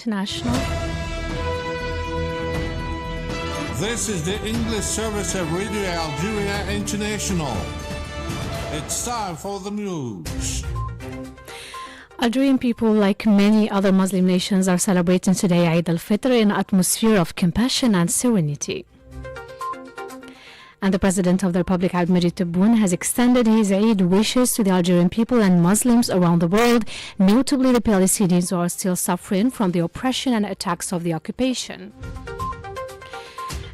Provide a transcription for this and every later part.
International. This is the English service of Radio Algeria International. It's time for the news. Algerian people, like many other Muslim nations, are celebrating today Eid al-Fitr in an atmosphere of compassion and serenity. And the President of the Republic, Abdelmadjid Tebboune, has extended his Eid wishes to the Algerian people and Muslims around the world, notably the Palestinians who are still suffering from the oppression and attacks of the occupation.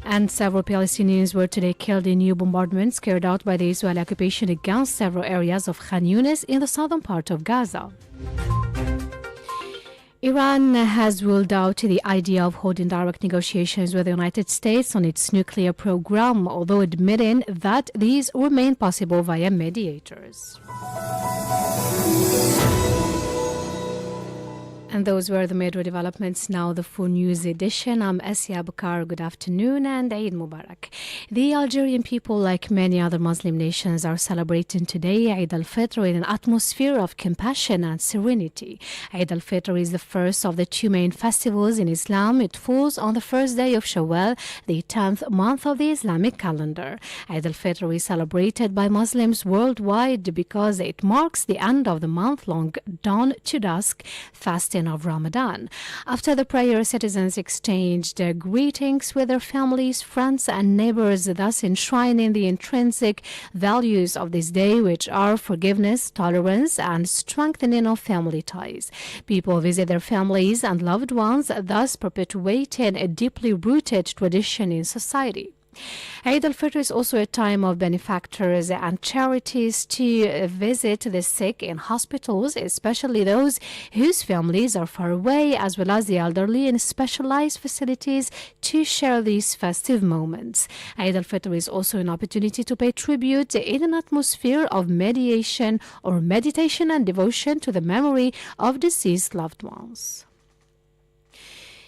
And several Palestinians were today killed in new bombardments carried out by the Israeli occupation against several areas of Khan Yunis in the southern part of Gaza. Iran has ruled out the idea of holding direct negotiations with the United States on its nuclear program, although admitting that these remain possible via mediators. And those were the major developments. Now the full news edition. I'm Asya Bakar. Good afternoon and Eid Mubarak. The Algerian people, like many other Muslim nations, are celebrating today Eid al-Fitr in an atmosphere of compassion and serenity. Eid al-Fitr is the first of the two main festivals in Islam. It falls on the first day of Shawwal, the 10th month of the Islamic calendar. Eid al-Fitr is celebrated by Muslims worldwide because it marks the end of the month-long dawn to dusk fasting of Ramadan. After the prayer, citizens exchanged greetings with their families, friends, and neighbors, thus enshrining the intrinsic values of this day, which are forgiveness, tolerance, and strengthening of family ties. People visit their families and loved ones, thus perpetuating a deeply rooted tradition in society. Eid al-Fitr is also a time of benefactors and charities to visit the sick in hospitals, especially those whose families are far away, as well as the elderly in specialized facilities to share these festive moments. Eid al-Fitr is also an opportunity to pay tribute in an atmosphere of mediation or meditation and devotion to the memory of deceased loved ones.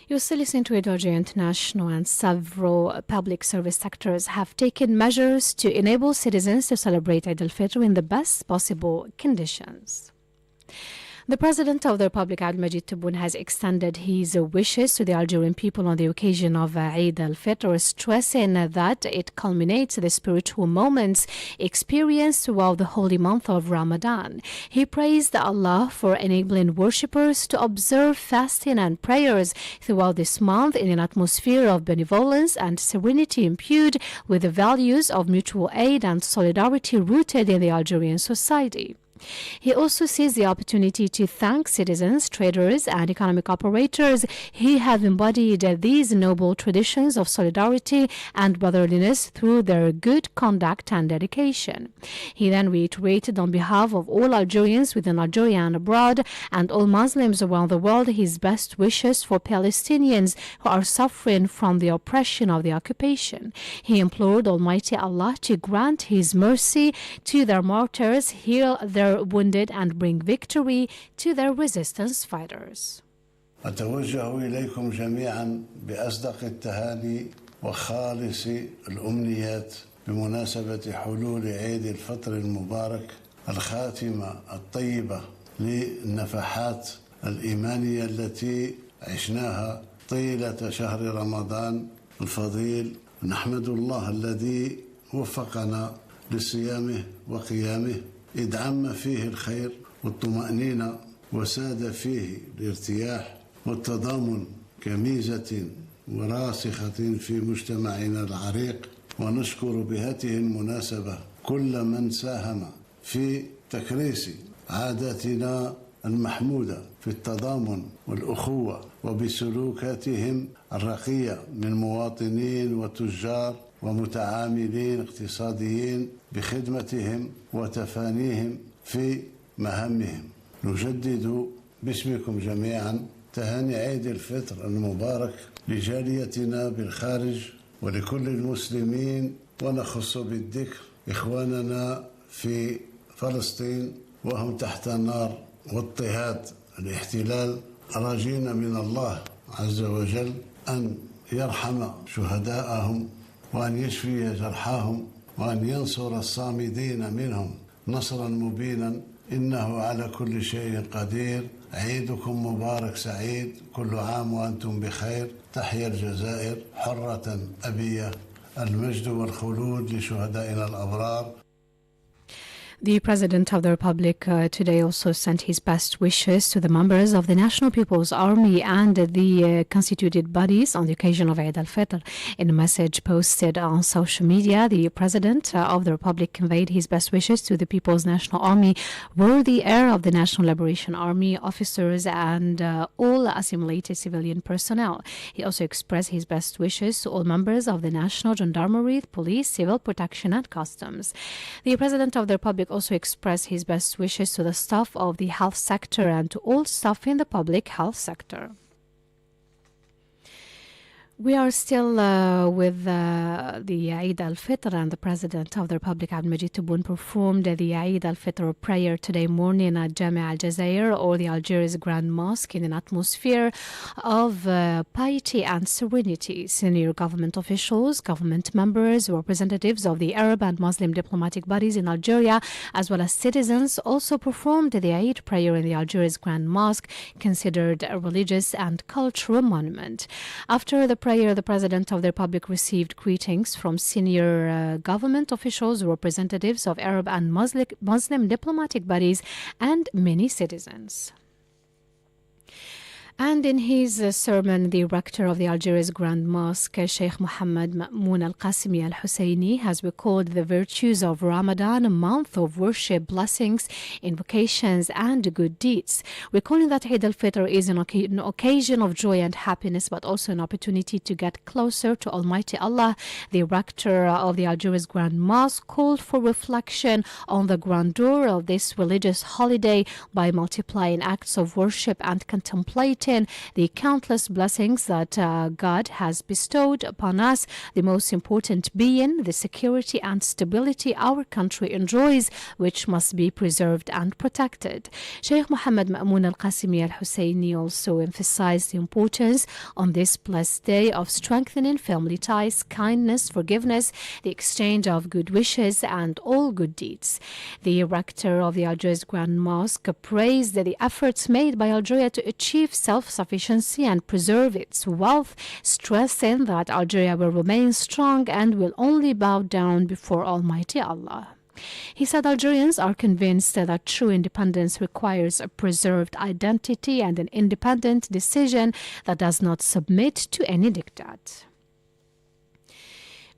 You're still listening to Radio International, and several public service sectors have taken measures to enable citizens to celebrate Eid al-Fitr in the best possible conditions. The President of the Republic, Abdelmadjid Tebboune, has extended his wishes to the Algerian people on the occasion of Eid al-Fitr, stressing that it culminates the spiritual moments experienced throughout the holy month of Ramadan. He praised Allah for enabling worshippers to observe fasting and prayers throughout this month in an atmosphere of benevolence and serenity imbued with the values of mutual aid and solidarity rooted in the Algerian society. He also sees the opportunity to thank citizens, traders, and economic operators who have embodied these noble traditions of solidarity and brotherliness through their good conduct and dedication. He then reiterated on behalf of all Algerians within Algeria and abroad and all Muslims around the world his best wishes for Palestinians who are suffering from the oppression of the occupation. He implored Almighty Allah to grant His mercy to their martyrs, heal their wounded, and bring victory to their resistance fighters. أتوجه إليكم جميعا بأصدق التهاني وخالص الأمنيات بمناسبة حلول عيد الفطر المبارك، الخاتمة الطيبة للنفحات الإيمانية التي عشناها طيلة شهر رمضان الفضيل. نحمد الله الذي وفقنا لصيامه وقيامه، إذ عم فيه الخير والطمأنينة وساد فيه الارتياح والتضامن كميزة وراسخة في مجتمعنا العريق. ونشكر بهذه المناسبة كل من ساهم في تكريس عاداتنا المحمودة في التضامن والأخوة وبسلوكاتهم الرقية من مواطنين وتجار ومتعاملين اقتصاديين بخدمتهم وتفانيهم في مهامهم. نجدد باسمكم جميعا تهاني عيد الفطر المبارك لجاليتنا بالخارج ولكل المسلمين، ونخص بالذكر إخواننا في فلسطين وهم تحت النار واضطهاد الاحتلال، راجين من الله عز وجل أن يرحم شهداءهم وأن يشفي جرحاهم وأن ينصر الصامدين منهم نصرا مبينا، إنه على كل شيء قدير. عيدكم مبارك سعيد، كل عام وأنتم بخير. تحيا الجزائر حرة أبية، المجد والخلود لشهدائنا الأبرار. The President of the Republic today also sent his best wishes to the members of the National People's Army and the constituted bodies on the occasion of Eid al-Fitr. In a message posted on social media, the President of the Republic conveyed his best wishes to the People's National Army, worthy heir of the National Liberation Army, officers and all assimilated civilian personnel. He also expressed his best wishes to all members of the National Gendarmerie, Police, Civil Protection and Customs. The President of the Republic also expressed his best wishes to the staff of the health sector and to all staff in the public health sector. We are still with the Eid al-Fitr, and the President of the Republic, Abdelmajid Tebboune, performed the Eid al-Fitr prayer today morning at Jami al-Jazair, or the Algiers Grand Mosque, in an atmosphere of piety and serenity. Senior government officials, government members, representatives of the Arab and Muslim diplomatic bodies in Algeria, as well as citizens, also performed the Eid prayer in the Algiers Grand Mosque, considered a religious and cultural monument. After the prayer, the President of the Republic received greetings from senior government officials, representatives of Arab and Muslim diplomatic bodies, and many citizens. And in his sermon, the rector of the Algiers Grand Mosque, Sheikh Mohammed Ma'moun Al-Qasimi Al-Husseini, has recalled the virtues of Ramadan, a month of worship, blessings, invocations, and good deeds. Recalling that Eid al-Fitr is an occasion of joy and happiness, but also an opportunity to get closer to Almighty Allah, the rector of the Algiers Grand Mosque called for reflection on the grandeur of this religious holiday by multiplying acts of worship and contemplating the countless blessings that God has bestowed upon us, the most important being the security and stability our country enjoys, which must be preserved and protected. Sheikh Mohammed Ma'moun Al-Qasimi Al-Husseini also emphasized the importance on this blessed day of strengthening family ties, kindness, forgiveness, the exchange of good wishes, and all good deeds. The rector of the Algiers Grand Mosque praised the efforts made by Algeria to achieve self-sufficiency and preserve its wealth, stressing that Algeria will remain strong and will only bow down before Almighty Allah. He said Algerians are convinced that true independence requires a preserved identity and an independent decision that does not submit to any diktat.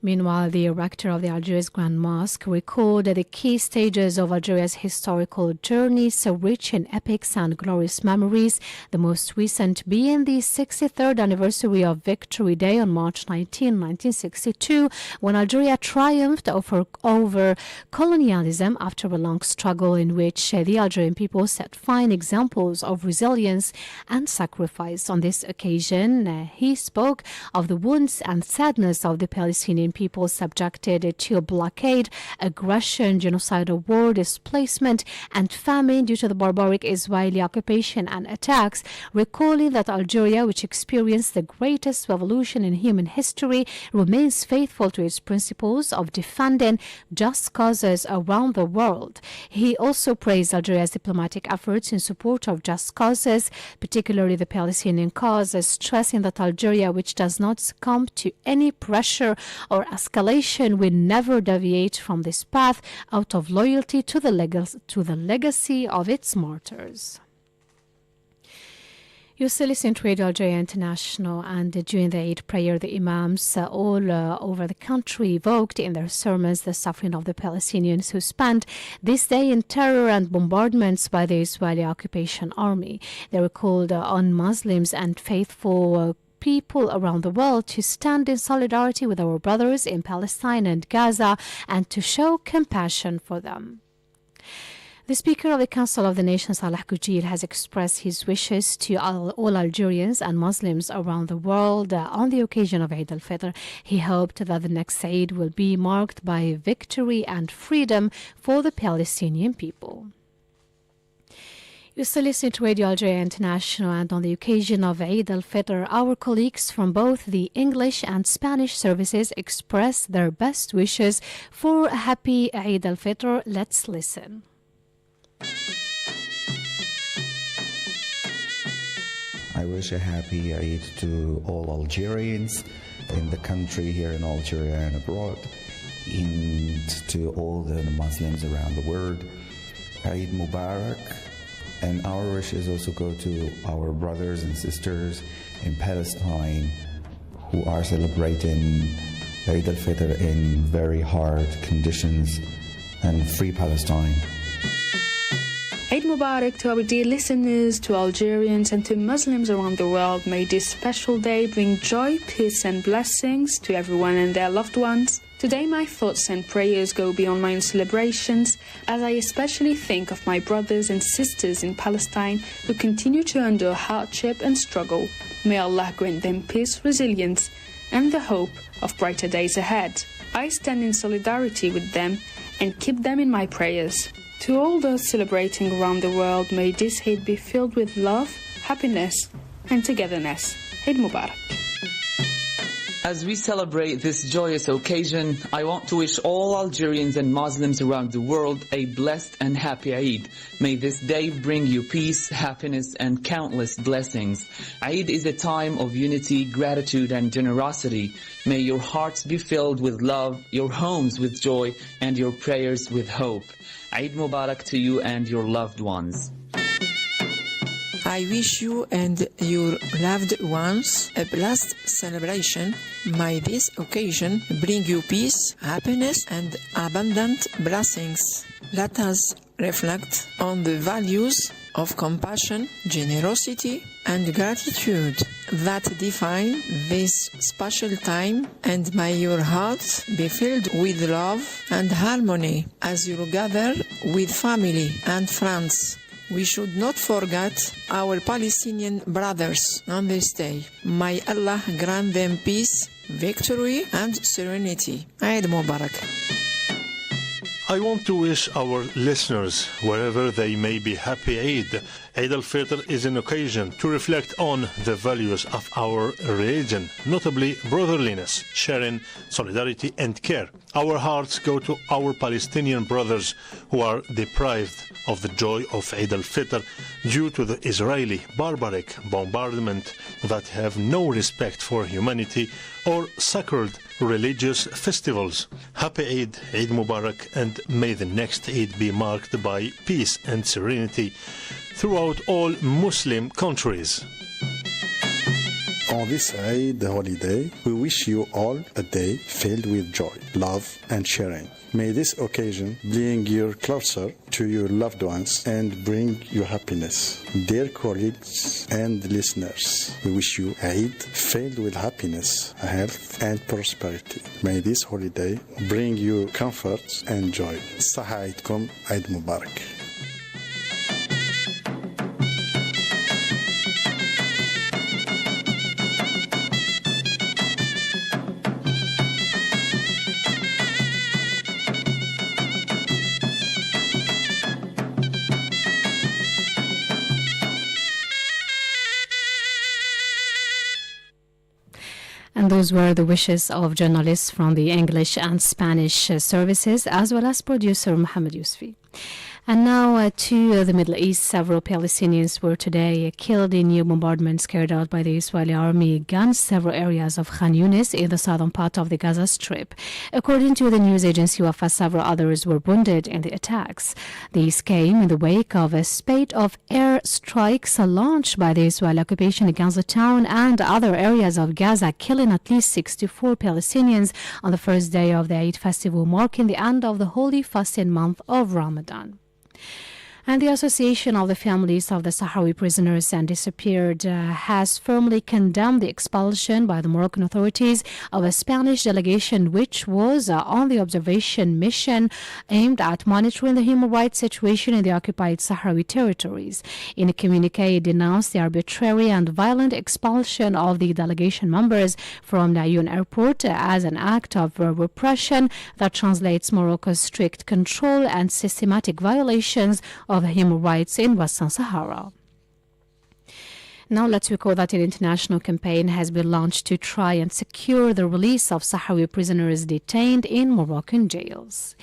Meanwhile, the rector of the Algiers Grand Mosque recalled the key stages of Algeria's historical journey, so rich in epics and glorious memories, the most recent being the 63rd anniversary of Victory Day on March 19, 1962, when Algeria triumphed over colonialism after a long struggle in which the Algerian people set fine examples of resilience and sacrifice. On this occasion, he spoke of the wounds and sadness of the Palestinian people subjected to blockade, aggression, genocidal war, displacement, and famine due to the barbaric Israeli occupation and attacks, recalling that Algeria, which experienced the greatest revolution in human history, remains faithful to its principles of defending just causes around the world. He also praised Algeria's diplomatic efforts in support of just causes, particularly the Palestinian cause, stressing that Algeria, which does not succumb to any pressure or escalation, will never deviate from this path out of loyalty to the legacy of its martyrs. You still listen to Radio Algeria International, and during the Eid prayer, the Imams all over the country evoked in their sermons the suffering of the Palestinians who spent this day in terror and bombardments by the Israeli occupation army. They recalled on Muslims and faithful people around the world to stand in solidarity with our brothers in Palestine and Gaza and to show compassion for them. The Speaker of the Council of the Nation, Salah Goujil, has expressed his wishes to all Algerians and Muslims around the world on the occasion of Eid al-Fitr. He hoped that the next Eid will be marked by victory and freedom for the Palestinian people. You still listen to Radio Algeria International, and on the occasion of Eid al-Fitr, our colleagues from both the English and Spanish services express their best wishes for a happy Eid al-Fitr. Let's listen. I wish a happy Eid to all Algerians in the country, here in Algeria and abroad, and to all the Muslims around the world. Eid Mubarak. And our wishes also go to our brothers and sisters in Palestine who are celebrating Eid al-Fitr in very hard conditions, and free Palestine. Eid Mubarak to our dear listeners, to Algerians and to Muslims around the world. May this special day bring joy, peace and blessings to everyone and their loved ones. Today my thoughts and prayers go beyond my own celebrations, as I especially think of my brothers and sisters in Palestine who continue to endure hardship and struggle. May Allah grant them peace, resilience and the hope of brighter days ahead. I stand in solidarity with them and keep them in my prayers. To all those celebrating around the world, may this Eid be filled with love, happiness and togetherness. Eid Mubarak. As we celebrate this joyous occasion, I want to wish all Algerians and Muslims around the world a blessed and happy Eid. May this day bring you peace, happiness and countless blessings. Eid is a time of unity, gratitude and generosity. May your hearts be filled with love, your homes with joy and your prayers with hope. Eid Mubarak to you and your loved ones. I wish you and your loved ones a blessed celebration. May this occasion bring you peace, happiness and abundant blessings. Let us reflect on the values of compassion, generosity and gratitude that define this special time, and may your hearts be filled with love and harmony as you gather with family and friends. We should not forget our Palestinian brothers on this day. May Allah grant them peace, victory and serenity. Eid Mubarak. I want to wish our listeners, wherever they may be, happy Eid. Eid al-Fitr is an occasion to reflect on the values of our religion, notably brotherliness, sharing, solidarity and care. Our hearts go to our Palestinian brothers who are deprived of the joy of Eid al-Fitr due to the Israeli barbaric bombardment that have no respect for humanity or sacred religious festivals. Happy Eid, Eid Mubarak, and may the next Eid be marked by peace and serenity throughout all Muslim countries. On this Eid holiday, we wish you all a day filled with joy, love and sharing. May this occasion bring you closer to your loved ones and bring you happiness. Dear colleagues and listeners, we wish you Eid filled with happiness, health and prosperity. May this holiday bring you comfort and joy. Saha Eidkum, Eid Mubarak. And those were the wishes of journalists from the English and Spanish services, as well as producer Mohammed Yousfi. And now to the Middle East. Several Palestinians were today killed in new bombardments carried out by the Israeli army against several areas of Khan Yunis in the southern part of the Gaza Strip. According to the news agency Wafa, several others were wounded in the attacks. These came in the wake of a spate of air strikes launched by the Israeli occupation against the town and other areas of Gaza, killing at least 64 Palestinians on the first day of the Eid festival, marking the end of the holy fasting month of Ramadan. And the Association of the Families of the Sahrawi Prisoners and Disappeared has firmly condemned the expulsion by the Moroccan authorities of a Spanish delegation which was on the observation mission aimed at monitoring the human rights situation in the occupied Sahrawi territories. In a communique, it denounced the arbitrary and violent expulsion of the delegation members from Nayoun Airport as an act of repression that translates Morocco's strict control and systematic violations of human rights in Western Sahara. Now let's recall that an international campaign has been launched to try and secure the release of Sahrawi prisoners detained in Moroccan jails.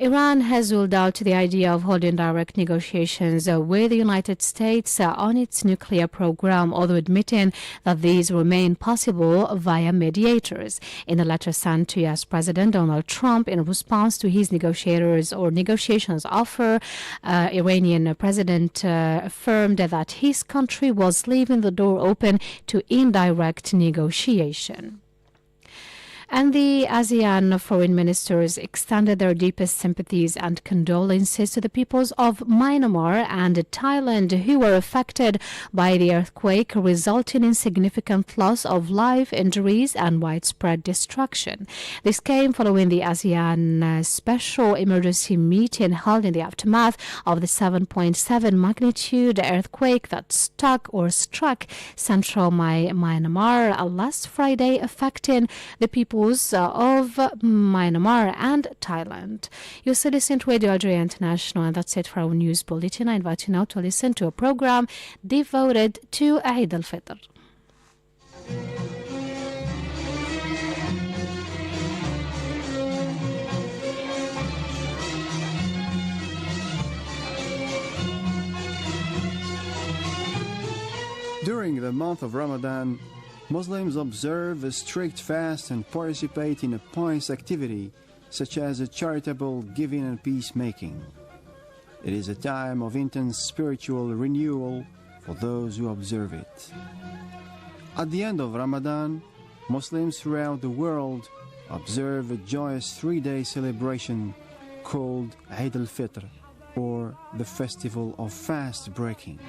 Iran has ruled out the idea of holding direct negotiations with the United States on its nuclear program, although admitting that these remain possible via mediators. In a letter sent to U.S. President Donald Trump in response to his negotiations offer, Iranian president affirmed that his country was leaving the door open to indirect negotiation. And the ASEAN foreign ministers extended their deepest sympathies and condolences to the peoples of Myanmar and Thailand who were affected by the earthquake, resulting in significant loss of life, injuries, and widespread destruction. This came following the ASEAN special emergency meeting held in the aftermath of the 7.7 magnitude earthquake that struck central Myanmar last Friday, affecting the people of Myanmar and Thailand. You're still listening to Radio Algeria International, and that's it for our news bulletin. I invite you now to listen to a program devoted to Eid al-Fitr. During the month of Ramadan, Muslims observe a strict fast and participate in a pious activity such as a charitable giving and peacemaking. It is a time of intense spiritual renewal for those who observe it. At the end of Ramadan, Muslims throughout the world observe a joyous three-day celebration called Eid al-Fitr, or the Festival of Fast Breaking.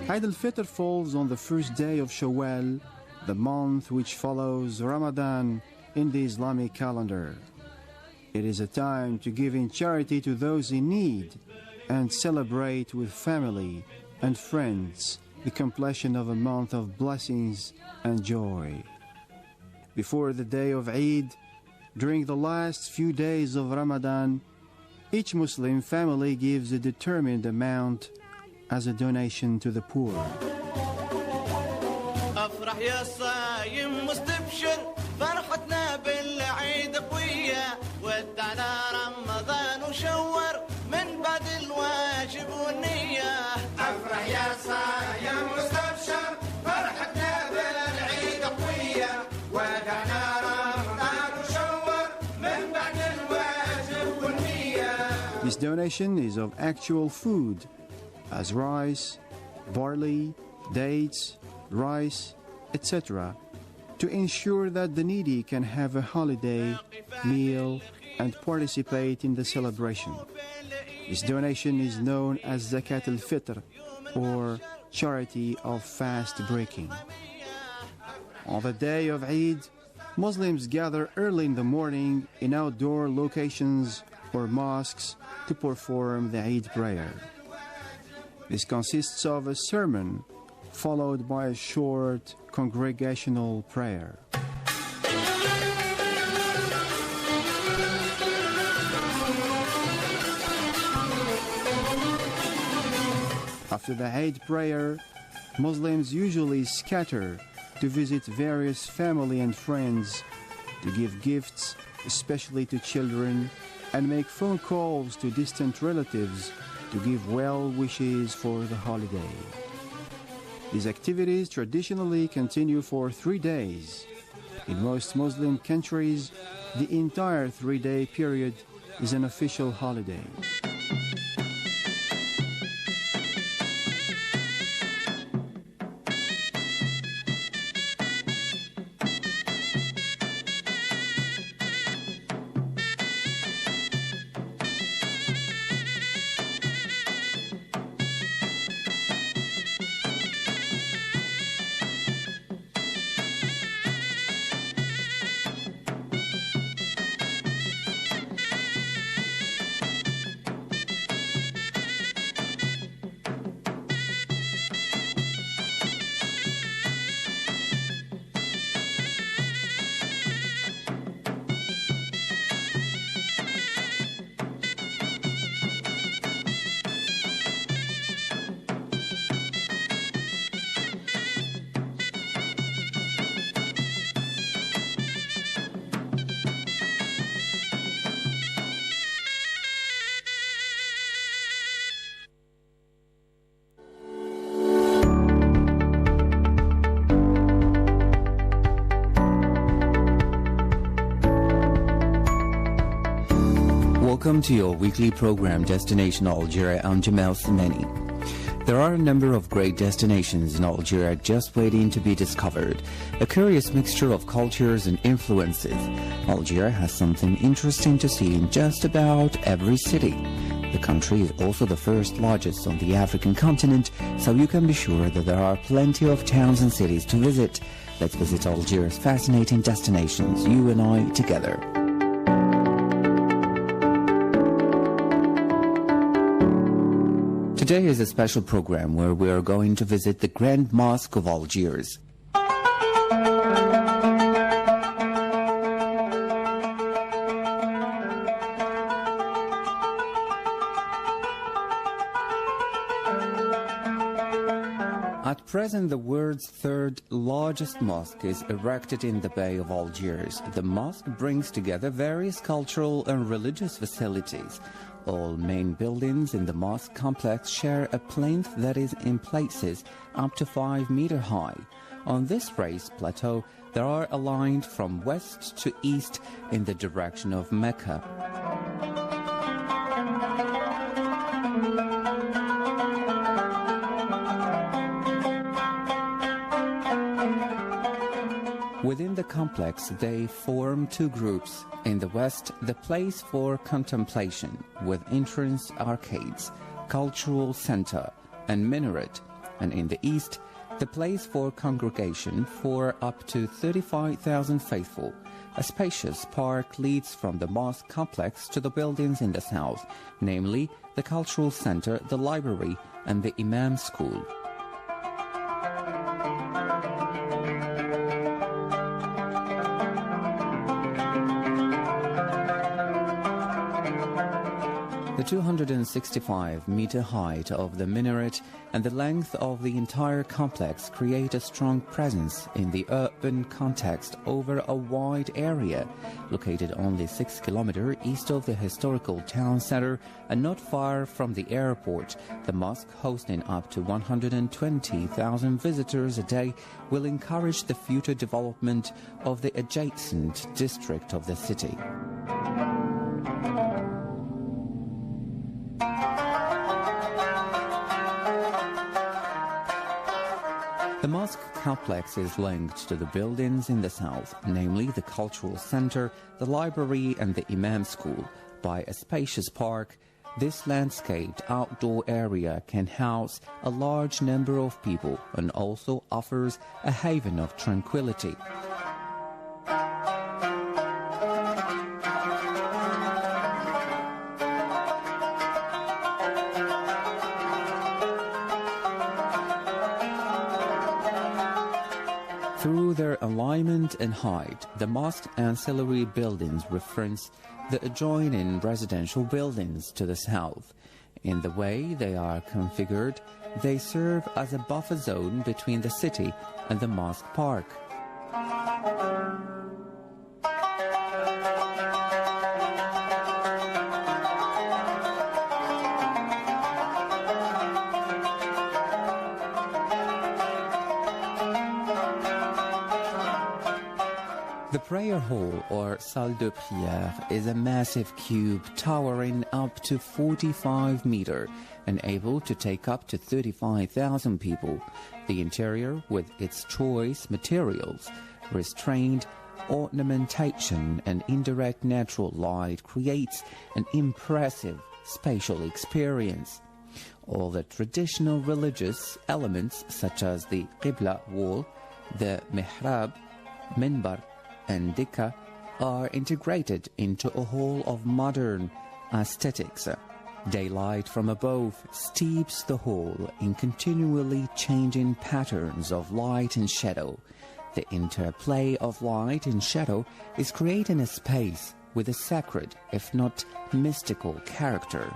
Eid al-Fitr falls on the first day of Shawwal, the month which follows Ramadan in the Islamic calendar. It is a time to give in charity to those in need and celebrate with family and friends the completion of a month of blessings and joy. Before the day of Eid, during the last few days of Ramadan, each Muslim family gives a determined amount as a donation to the poor. افرح يا صايم مستبشر فرحتنا بالعيد قوية ودعنا رمضان وشور من بعد الواجب والنية افرح يا صايم مستبشر فرحتنا بالعيد قوية ودعنا رمضان وشور من بعد الواجب والنية. This donation is of actual food as rice, barley, dates, rice, etc., to ensure that the needy can have a holiday meal and participate in the celebration. This donation is known as Zakat al-Fitr, or charity of fast breaking. On the day of Eid, Muslims gather early in the morning in outdoor locations or mosques to perform the Eid prayer. This consists of a sermon followed by a short congregational prayer. After the Eid prayer, Muslims usually scatter to visit various family and friends, to give gifts, especially to children, and make phone calls to distant relatives to give well wishes for the holiday. These activities traditionally continue for 3 days. In most Muslim countries, the entire 3-day period is an official holiday. Welcome to your weekly program Destination Algeria. I'm Jamal Simeni. There are a number of great destinations in Algeria just waiting to be discovered. A curious mixture of cultures and influences. Algeria has something interesting to see in just about every city. The country is also the first largest on the African continent, so you can be sure that there are plenty of towns and cities to visit. Let's visit Algeria's fascinating destinations, you and I together. Today is a special program where we are going to visit the Grand Mosque of Algiers. At present, the world's third largest mosque is erected in the Bay of Algiers. The mosque brings together various cultural and religious facilities. All main buildings in the mosque complex share a plinth that is in places up to 5 meters high. On this raised plateau, they are aligned from west to east in the direction of Mecca. Within the complex, they form two groups. In the west, the place for contemplation, with entrance arcades, cultural center, and minaret. And in the east, the place for congregation for up to 35,000 faithful. A spacious park leads from the mosque complex to the buildings in the south, namely the cultural center, the library, and the Imam School. The 265-meter height of the minaret and the length of the entire complex create a strong presence in the urban context over a wide area. Located only 6 kilometers east of the historical town center and not far from the airport, the mosque, hosting up to 120,000 visitors a day, will encourage the future development of the adjacent district of the city. The mosque complex is linked to the buildings in the south, namely the cultural center, the library and the Imam School, by a spacious park. This landscaped outdoor area can house a large number of people and also offers a haven of tranquility. Through their alignment and height, the mosque ancillary buildings reference the adjoining residential buildings to the south. In the way they are configured, they serve as a buffer zone between the city and the mosque park. The prayer hall, or salle de prière, is a massive cube towering up to 45 meters and able to take up to 35,000 people. The interior, with its choice materials, restrained ornamentation and indirect natural light, creates an impressive spatial experience. All the traditional religious elements, such as the Qibla wall, the mihrab, minbar, and Dika, are integrated into a whole of modern aesthetics. Daylight from above steeps the hall in continually changing patterns of light and shadow. The interplay of light and shadow is creating a space with a sacred, if not mystical, character.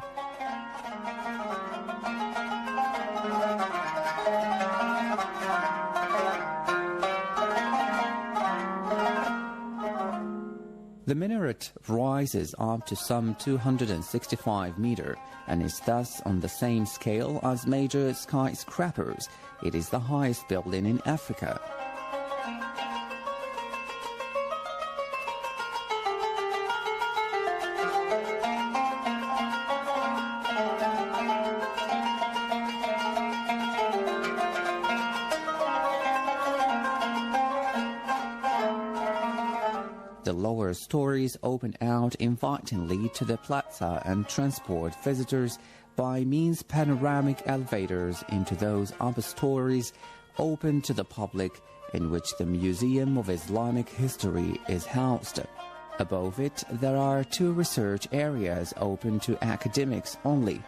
The minaret rises up to some 265 meters and is thus on the same scale as major skyscrapers. It is the highest building in Africa. The lower stories open out invitingly to the plaza and transport visitors by means panoramic elevators into those upper stories open to the public, in which the Museum of Islamic History is housed. Above it, there are 2 research areas open to academics only.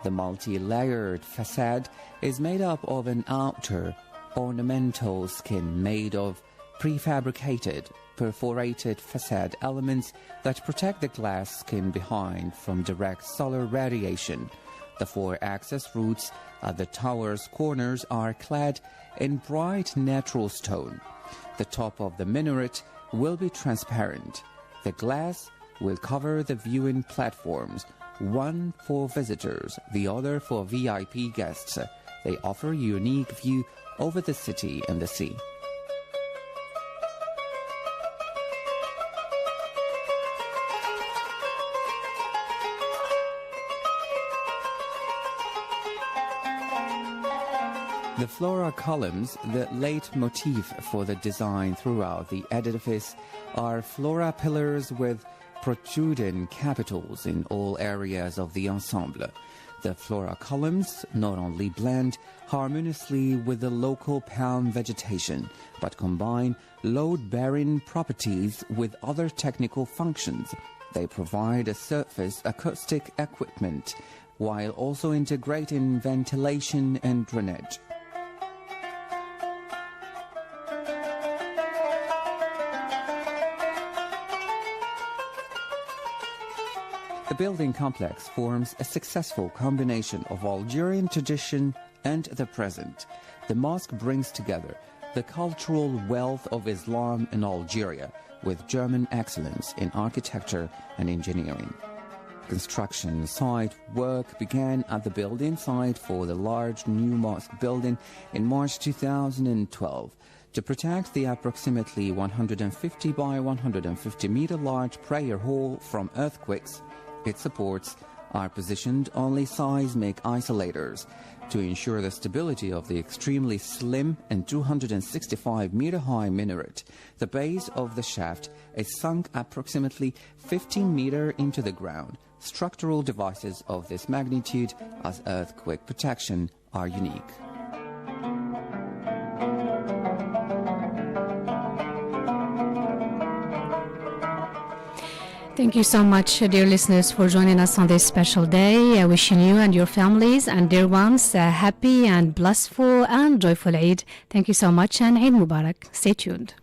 The multi-layered facade is made up of an outer ornamental skin made of prefabricated, perforated facade elements that protect the glass skin behind from direct solar radiation. The 4 access routes at the tower's corners are clad in bright natural stone. The top of the minaret will be transparent. The glass will cover the viewing platforms, one for visitors, the other for VIP guests. They offer a unique view over the city and the sea. The flora columns, the leitmotif for the design throughout the edifice, are flora pillars with protruding capitals in all areas of the ensemble. The flora columns not only blend harmoniously with the local palm vegetation, but combine load-bearing properties with other technical functions. They provide a surface acoustic equipment, while also integrating ventilation and drainage. The building complex forms a successful combination of Algerian tradition and the present. The mosque brings together the cultural wealth of Islam in Algeria with German excellence in architecture and engineering. Construction site work began at the building site for the large new mosque building in March 2012. To protect the approximately 150 by 150 meter large prayer hall from earthquakes, its supports are positioned only seismic isolators. To ensure the stability of the extremely slim and 265-meter-high minaret, the base of the shaft is sunk approximately 15 meters into the ground. Structural devices of this magnitude as earthquake protection are unique. Thank you so much, dear listeners, for joining us on this special day. Wishing you and your families and dear ones a happy and blissful and joyful Eid. Thank you so much and Eid Mubarak. Stay tuned.